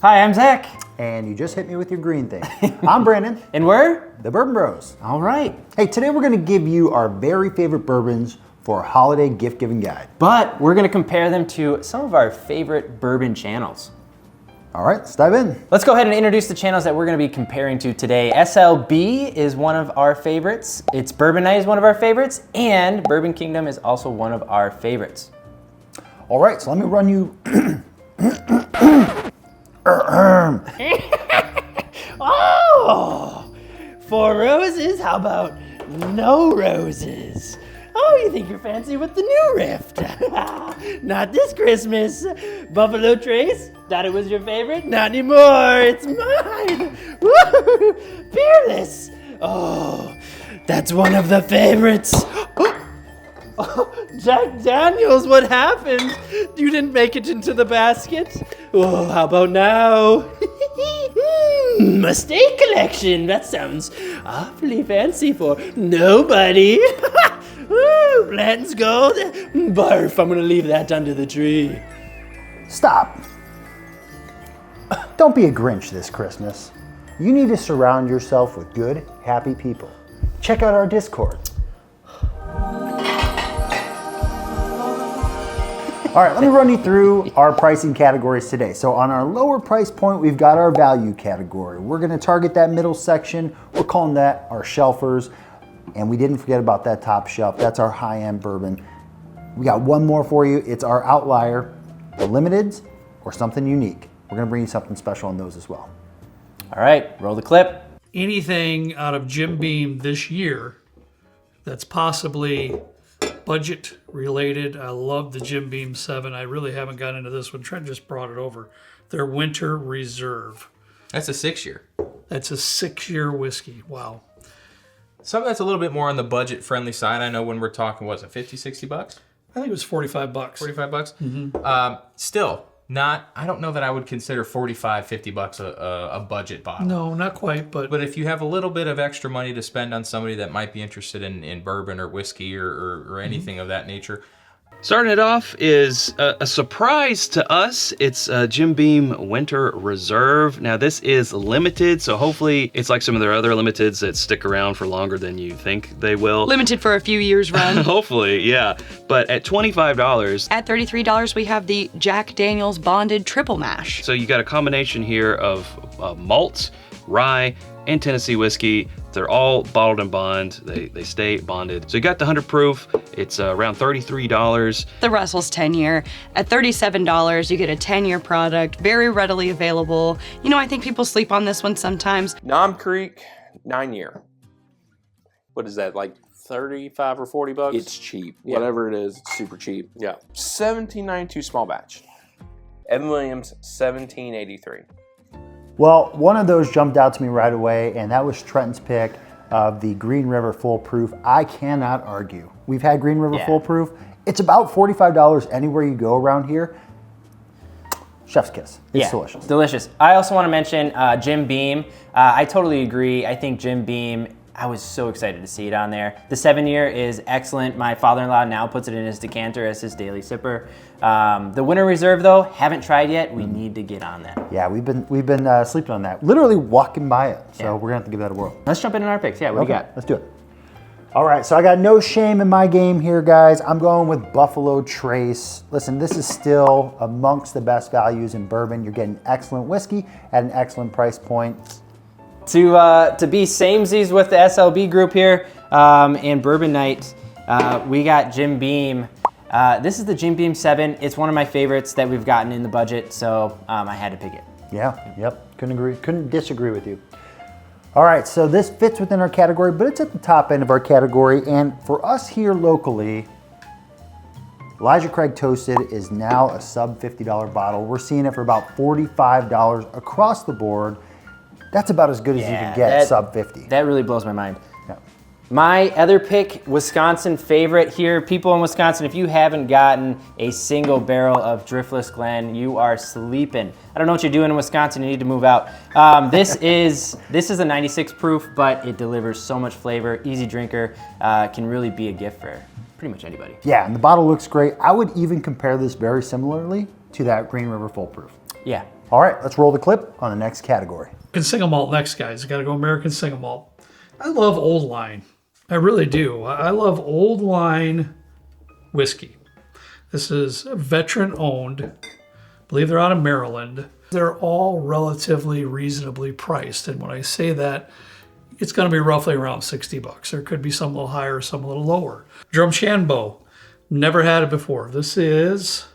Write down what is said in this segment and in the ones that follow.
Hi, I'm Zach. And you just hit me with your green thing. I'm Brandon. And we're the Bourbon Bros. All right. Hey, today we're gonna give you our very favorite bourbons for a holiday gift-giving guide. But we're gonna compare them to some of our favorite bourbon channels. All right, let's dive in. Let's go ahead and introduce the channels that we're gonna be comparing to today. SLB is one of our favorites. It's Bourbon Night is one of our favorites, and Bourbon Kingdom is also one of our favorites. All right, so let me run you. Oh, 4 roses? How about no roses? Oh, you think you're fancy with the new Rift? Not this Christmas. Buffalo Trace? Thought it was your favorite? Not anymore. It's mine. Woo! Peerless. Oh, that's one of the favorites. Oh, Jack Daniels, what happened? You didn't make it into the basket? Oh, how about now? Mistake collection. That sounds awfully fancy for nobody. Ooh, Blanton's Gold. Barf, I'm gonna leave that under the tree. Stop. Don't be a Grinch this Christmas. You need to surround yourself with good, happy people. Check out our Discord. All right, let me run you through our pricing categories today. So on our lower price point, we've got our value category. We're gonna target that middle section. We're calling that our shelfers. And we didn't forget about that top shelf. That's our high-end bourbon. We got one more for you. It's our outlier, the limiteds, or something unique. We're gonna bring you something special on those as well. All right, roll the clip. Anything out of Jim Beam this year that's possibly budget related. I love the Jim Beam 7. I really haven't gotten into this one. Trent just brought it over. Their Winter Reserve. That's a 6-year. That's a 6-year whiskey. Wow. Something that's a little bit more on the budget-friendly side. I know when we're talking, was it 50, 60 bucks? I think it was 45 bucks. 45 bucks? Mm-hmm. Still, not, I don't know that I would consider 45, 50 bucks a budget bottle. No, not quite, but if you have a little bit of extra money to spend on somebody that might be interested in bourbon or whiskey or anything of that nature. Starting it off is a surprise to us. It's Jim Beam Winter Reserve. Now this is limited, so hopefully it's like some of their other limiteds that stick around for longer than you think they will. Limited for a few years run. Hopefully, yeah. But at $25. At $33, we have the Jack Daniels Bonded Triple Mash. So you got a combination here of malts, rye, and Tennessee whiskey. They're all bottled in bond. They stay bonded. So you got the 100 proof. It's around $33. The Russell's 10-year. At $37, you get a 10-year product, very readily available. You know, I think people sleep on this one sometimes. Nom Creek, 9-year. What is that, like 35 or 40 bucks? It's cheap. Yeah. Whatever it is, it's super cheap. Yeah. 1792 small batch. Evan Williams, 1783. Well, one of those jumped out to me right away, and that was Trenton's pick of the Green River Full Proof. I cannot argue. We've had Green River Full Proof. It's about $45 anywhere you go around here. Chef's kiss. It's delicious. Delicious. I also want to mention Jim Beam. I totally agree. I think Jim Beam, I was so excited to see it on there. The 7-year is excellent. My father-in-law now puts it in his decanter as his daily sipper. The Winter Reserve, though, haven't tried yet. We need to get on that. Yeah, we've been sleeping on that. Literally walking by it. So we're gonna have to give that a whirl. Let's jump into our picks. Yeah, what do you got? Let's do it. All right, so I got no shame in my game here, guys. I'm going with Buffalo Trace. Listen, this is still amongst the best values in bourbon. You're getting excellent whiskey at an excellent price point. To be samesies with the SLB group here and Bourbon Night, we got Jim Beam. This is the Jim Beam 7. It's one of my favorites that we've gotten in the budget, so I had to pick it. Yeah, yep, couldn't disagree with you. All right, so this fits within our category, but it's at the top end of our category, and for us here locally, Elijah Craig Toasted is now a sub $50 bottle. We're seeing it for about $45 across the board. That's about as good as you can get, sub 50. That really blows my mind. Yeah. My other pick, Wisconsin favorite here. People in Wisconsin, if you haven't gotten a single barrel of Driftless Glen, you are sleeping. I don't know what you're doing in Wisconsin, you need to move out. This is a 96 proof, but it delivers so much flavor, easy drinker, can really be a gift for pretty much anybody. Yeah, and the bottle looks great. I would even compare this very similarly to that Green River Full Proof. Yeah. All right, let's roll the clip on the next category. American single malt next, guys. Got to go American single malt. I love old line. I really do. I love old line whiskey. This is veteran owned. I believe they're out of Maryland. They're all relatively reasonably priced. And when I say that, it's going to be roughly around 60 bucks. There could be some a little higher, some a little lower. Drumshanbo. Never had it before. This is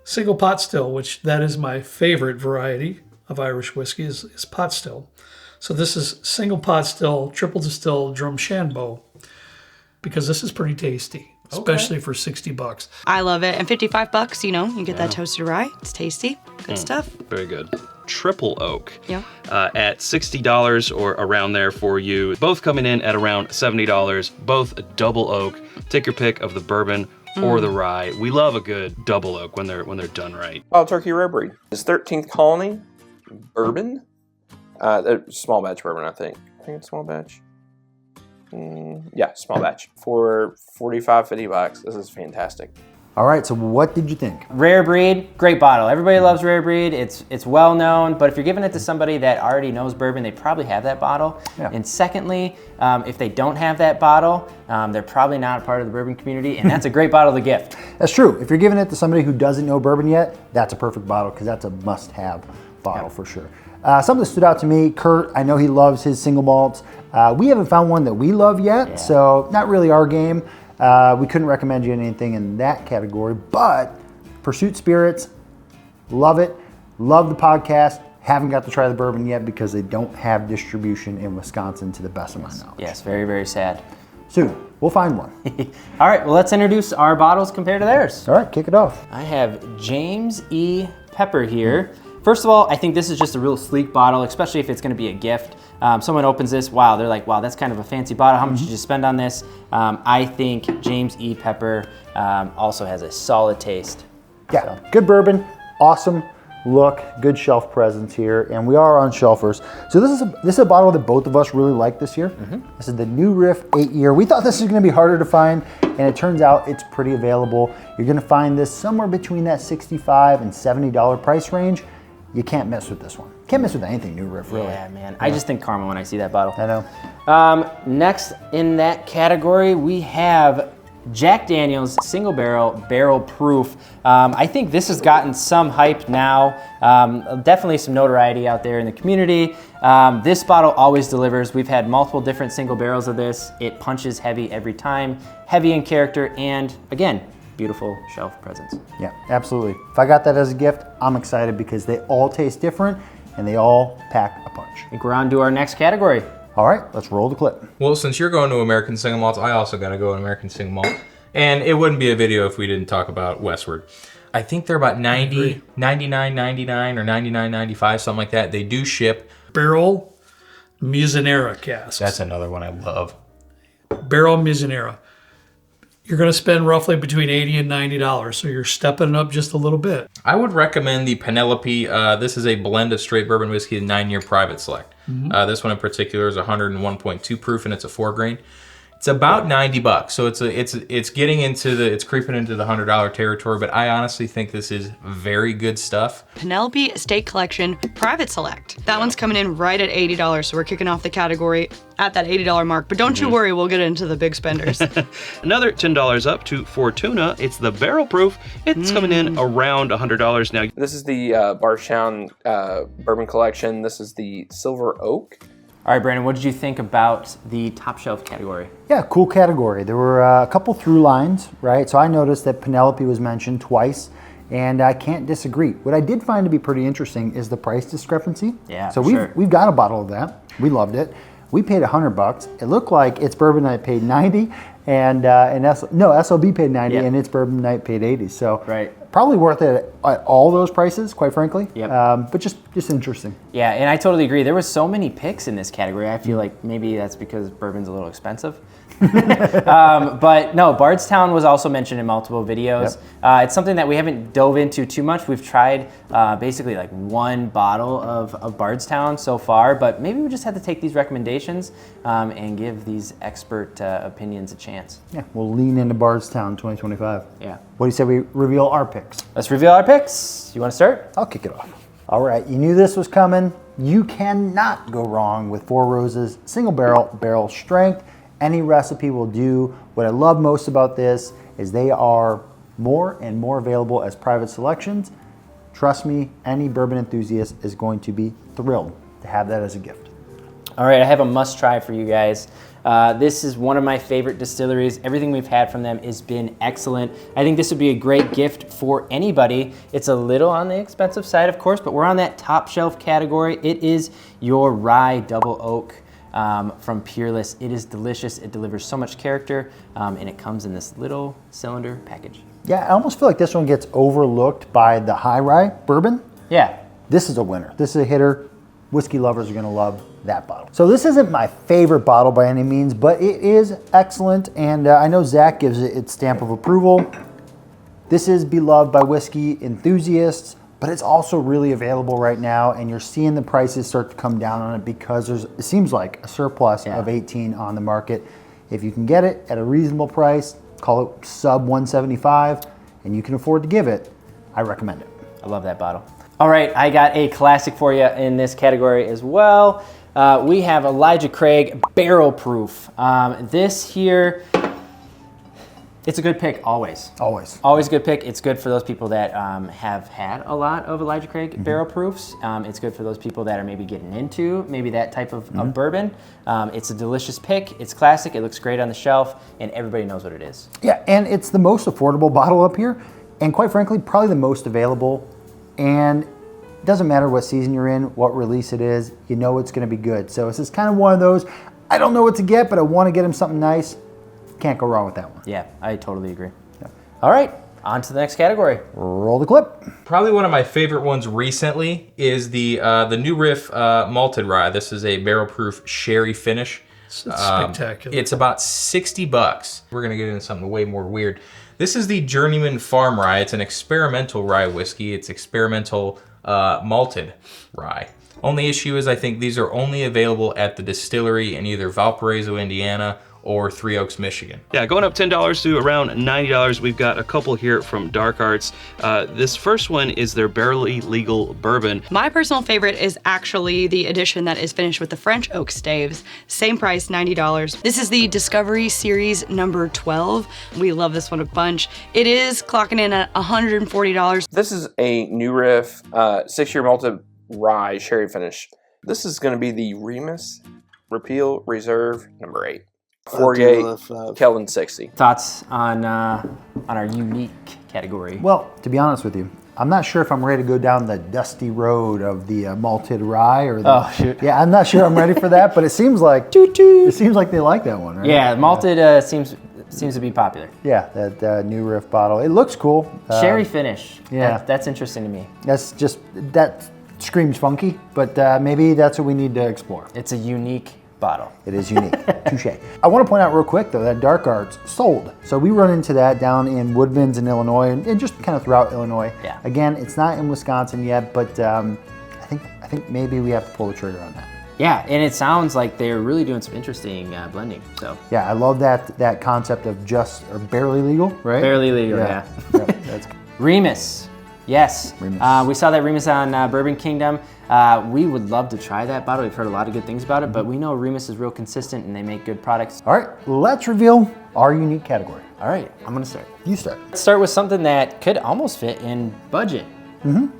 single pot still, which that is my favorite variety of Irish whiskey is pot still. So this is single pot still, triple distilled Drumshanbo, because this is pretty tasty, especially for 60 bucks. I love it. And 55 bucks, you know, you get that toasted rye. It's tasty. Good stuff. Very good. Triple oak. Yeah. At $60 or around there for you. Both coming in at around $70. Both double oak. Take your pick of the bourbon or the rye. We love a good double oak when they're done right. Wild Turkey Rare Breed. It's 13th Colony bourbon. Small batch bourbon, I think. I think it's small batch. Yeah, small batch. For 45, 50 bucks. This is fantastic. All right, so what did you think? Rare Breed, great bottle. Everybody loves Rare Breed. It's well known, but if you're giving it to somebody that already knows bourbon, they probably have that bottle. Yeah. And secondly, if they don't have that bottle, they're probably not a part of the bourbon community, and that's a great bottle to gift. That's true. If you're giving it to somebody who doesn't know bourbon yet, that's a perfect bottle because that's a must-have bottle for sure. Something that stood out to me, Kurt, I know he loves his single malts. We haven't found one that we love yet, so not really our game. We couldn't recommend you anything in that category, but Pursuit Spirits, love it. Love the podcast. Haven't got to try the bourbon yet because they don't have distribution in Wisconsin to the best of my knowledge. Yes, very, very sad. Soon, we'll find one. All right, well, let's introduce our bottles compared to theirs. All right, kick it off. I have James E. Pepper here. First of all, I think this is just a real sleek bottle, especially if it's going to be a gift. Someone opens this, wow, they're like, wow, that's kind of a fancy bottle. How much did you spend on this? I think James E. Pepper also has a solid taste. Yeah, good bourbon, awesome look, good shelf presence here, and we are on shelfers. So this is a bottle that both of us really like this year. This is the New Riff 8-year. We thought this was going to be harder to find, and it turns out it's pretty available. You're going to find this somewhere between that $65 and $70 price range. You can't mess with this one. Can't mess with anything New Riff, really. Yeah, man. I just think karma when I see that bottle. I know. Next in that category, we have Jack Daniel's Single Barrel Proof. I think this has gotten some hype now. Definitely some notoriety out there in the community. This bottle always delivers. We've had multiple different single barrels of this. It punches heavy every time. Heavy in character and, again, beautiful shelf presence. Yeah, absolutely. If I got that as a gift, I'm excited because they all taste different and they all pack a punch. I think we're on to our next category. All right, let's roll the clip. Well, since you're going to American Single Malts, I also got to go to American Single Malt. And it wouldn't be a video if we didn't talk about Westward. I think they're about $99.99 or $99.95, something like that. They do ship. Barrel Mizunera casks. That's another one I love. Barrel Mizunera. You're going to spend roughly between $80 and $90, so you're stepping it up just a little bit. I would recommend the Penelope. This is a blend of straight bourbon whiskey, 9-year private select. This one in particular is 101.2 proof, and it's a 4-grain. It's about 90 bucks, so it's getting into it's creeping into the $100 territory. But I honestly think this is very good stuff. Penelope Estate Collection Private Select. That one's coming in right at $80, so we're kicking off the category at that $80 mark. But don't you worry, we'll get into the big spenders. Another $10 up to Fortuna. It's the barrel proof. It's coming in around $100 now. This is the Barstown Bourbon Collection. This is the Silver Oak. All right, Brandon, what did you think about the top shelf category? Yeah, cool category. There were a couple through lines, right? So I noticed that Penelope was mentioned twice, and I can't disagree. What I did find to be pretty interesting is the price discrepancy. Yeah, so sure. we've got a bottle of that. We loved it. We paid $100. It looked like its bourbon night paid 90, and SLB paid 90, and its bourbon night paid 80. So probably worth it at all those prices, quite frankly. Yep. But just interesting. Yeah, and I totally agree. There was so many picks in this category. I feel like maybe that's because bourbon's a little expensive. But no, Bardstown was also mentioned in multiple videos. It's something that we haven't dove into too much. We've tried basically like one bottle of Bardstown so far, but maybe we just have to take these recommendations and give these expert opinions a chance. Yeah, we'll lean into Bardstown 2025. Yeah. What do you say we reveal our picks? Let's reveal our picks. You want to start? I'll kick it off. All right, you knew this was coming. You cannot go wrong with Four Roses single barrel strength. Any recipe will do. What I love most about this is they are more and more available as private selections. Trust me, any bourbon enthusiast is going to be thrilled to have that as a gift. All right, I have a must try for you guys. This is one of my favorite distilleries. Everything we've had from them has been excellent. I think this would be a great gift for anybody. It's a little on the expensive side, of course, but we're on that top shelf category. It is your rye double oak from Peerless. It is delicious. It delivers so much character, and it comes in this little cylinder package. Yeah, I almost feel like this one gets overlooked by the high rye bourbon. Yeah. This is a winner. This is a hitter. Whiskey lovers are gonna love that bottle. So this isn't my favorite bottle by any means, but it is excellent, and I know Zach gives it its stamp of approval. This is beloved by whiskey enthusiasts, but it's also really available right now, and you're seeing the prices start to come down on it because it seems like a surplus of 18 on the market. If you can get it at a reasonable price, call it sub 175, and you can afford to give it, I recommend it. I love that bottle. All right, I got a classic for you in this category as well. We have Elijah Craig Barrel Proof. This here, it's a good pick always. Always. Always a good pick. It's good for those people that have had a lot of Elijah Craig Barrel Proofs. It's good for those people that are maybe getting into maybe that type of bourbon. It's a delicious pick. It's classic. It looks great on the shelf, and everybody knows what it is. Yeah, and it's the most affordable bottle up here, and quite frankly, probably the most available. And it doesn't matter what season you're in, what release it is, you know it's gonna be good. So this is kind of one of those, I don't know what to get, but I wanna get him something nice. Can't go wrong with that one. Yeah, I totally agree. Yeah. All right, on to the next category. Roll the clip. Probably one of my favorite ones recently is the New Riff malted rye. This is a barrel proof sherry finish. It's spectacular. It's about $60. We're gonna get into something way more weird. This is the Journeyman Farm Rye. It's an experimental rye whiskey. It's experimental malted rye. Only issue is I think these are only available at the distillery in either Valparaiso, Indiana, or Three Oaks, Michigan. Yeah, going up $10 to around $90. We've got a couple here from Dark Arts. This first one is their Barely Legal Bourbon. My personal favorite is actually the edition that is finished with the French oak staves. Same price, $90. This is the Discovery Series number 12. We love this one a bunch. It is clocking in at $140. This is a New Riff 6-year malted rye sherry finish. This is going to be the Remus Repeal Reserve number 8. 4-gate Kelvin 60. Thoughts on our unique category? Well, to be honest with you, I'm not sure if I'm ready to go down the dusty road of the malted rye or the, Oh, shoot. Yeah, I'm not sure I'm ready for that, but it seems like it seems like they like that one, right? Yeah, malted seems to be popular. Yeah, that New Riff bottle. It looks cool. Sherry finish. yeah. That's interesting to me. That screams funky, but maybe that's what we need to explore. It's a unique bottle. It is unique. Touche. I want to point out real quick though that Dark Arts sold. So we run into that down in Woodman's in Illinois and just kind of throughout Illinois. Yeah. Again, it's not in Wisconsin yet, but I think maybe we have to pull the trigger on that. Yeah, and it sounds like they're really doing some interesting blending. So Yeah, I love that concept of just or barely legal, right? barely legal. Yeah. Yeah, that's Remus. Yes. Remus. We saw that Remus on Bourbon Kingdom. We would love to try that bottle. We've heard a lot of good things about it, but we know Remus is real consistent and they make good products. All right, let's reveal our unique category. All right, I'm gonna start. You start. Let's start with something that could almost fit in budget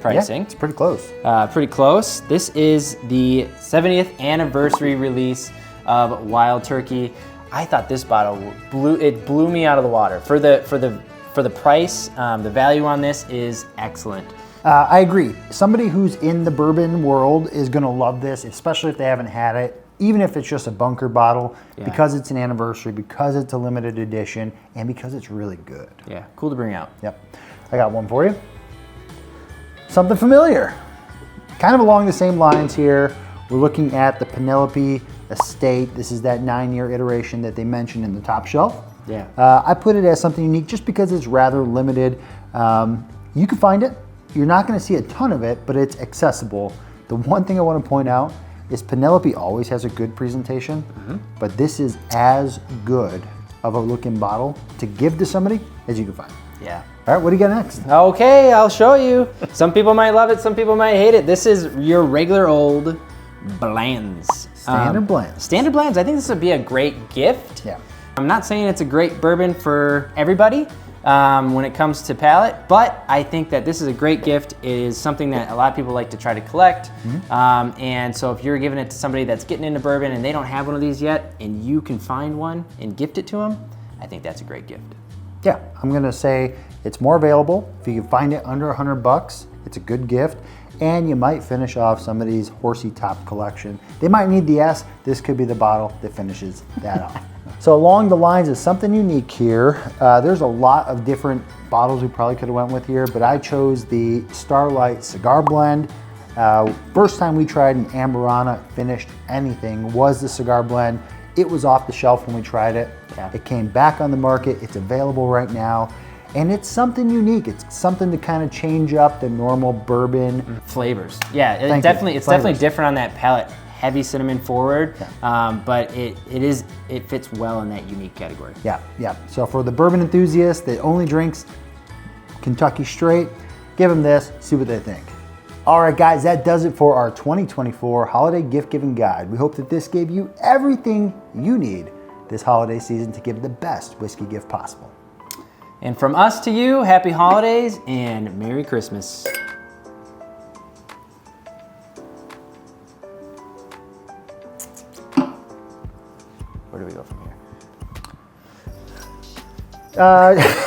pricing. Yeah, it's pretty close. Pretty close. This is the 70th anniversary release of Wild Turkey. I thought this bottle blew me out of the water. For the price, the value on this is excellent. I agree. Somebody who's in the bourbon world is gonna love this, especially if they haven't had it, even if it's just a bunker bottle, because it's an anniversary, because it's a limited edition, and because it's really good. Yeah, cool to bring out. Yep. I got one for you. Something familiar. Kind of along the same lines here. We're looking at the Penelope Estate. This is that 9-year iteration that they mentioned in the top shelf. Yeah. I put it as something unique just because it's rather limited. You can find it. You're not going to see a ton of it, but it's accessible. The one thing I want to point out is Penelope always has a good presentation, but this is as good of a looking bottle to give to somebody as you can find. Yeah. All right, what do you got next? Okay, I'll show you. Some people might love it, some people might hate it. This is your regular old Blands. Standard Blands. Standard Blands, I think this would be a great gift. Yeah. I'm not saying it's a great bourbon for everybody when it comes to palate, but I think that this is a great gift. It is something that a lot of people like to try to collect. And so if you're giving it to somebody that's getting into bourbon and they don't have one of these yet, and you can find one and gift it to them, I think that's a great gift. Yeah, I'm gonna say it's more available. If you can find it under $100, it's a good gift. And you might finish off somebody's horsey top collection. They might need the S. This could be the bottle that finishes that off. So along the lines of something unique here, there's a lot of different bottles we probably could have went with here, but I chose the Starlight Cigar Blend. First time we tried an Amberana finished anything was the cigar blend. It was off the shelf when we tried it. Yeah. It came back on the market. It's available right now. And it's something unique. It's something to kind of change up the normal bourbon Flavors. Yeah, Thank you. it's definitely Flavors. different on that palate. Heavy cinnamon forward, but it fits well in that unique category. Yeah, yeah. So for the bourbon enthusiast that only drinks Kentucky straight, give them this, see what they think. All right, guys, that does it for our 2024 holiday gift giving guide. We hope that this gave you everything you need this holiday season to give the best whiskey gift possible. And from us to you, happy holidays and Merry Christmas. Where do we go from here?